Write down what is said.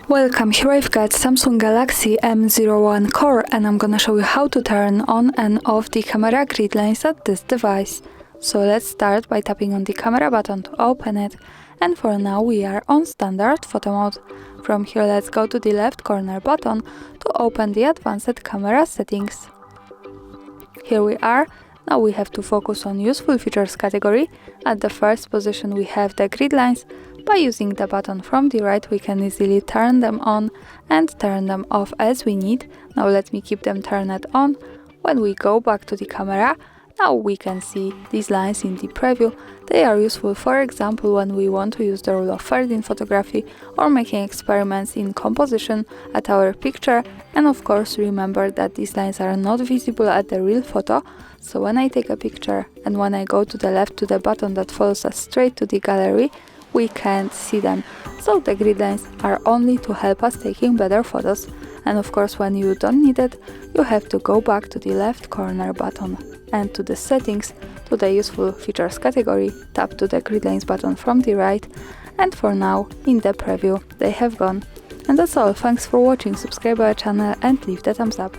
Welcome, here I've got Samsung Galaxy M01 Core and I'm gonna show you how to turn on and off the camera grid lines at this device. So let's start by tapping on the camera button to open it, and for now we are on standard photo mode. From here let's go to the left corner button to open the advanced camera settings. Here we are. Now we have to focus on useful features category. At the first position we have the grid lines. By using the button from the right we can easily turn them on and turn them off as we need. Now let me keep them turned on. When we go back to the camera, now we can see these lines in the preview. They are useful, for example, when we want to use the rule of thirds in photography or making experiments in composition at our picture. And of course remember that these lines are not visible at the real photo, so when I take a picture and when I go to the left to the button that follows us straight to the gallery, we can't see them. So the grid lines are only to help us taking better photos. And of course when you don't need it, you have to go back to the left corner button and to the settings, to the useful features category, tap to the grid lines button from the right, and for now in the preview they have gone. And that's all. Thanks for watching, subscribe our channel and leave the thumbs up.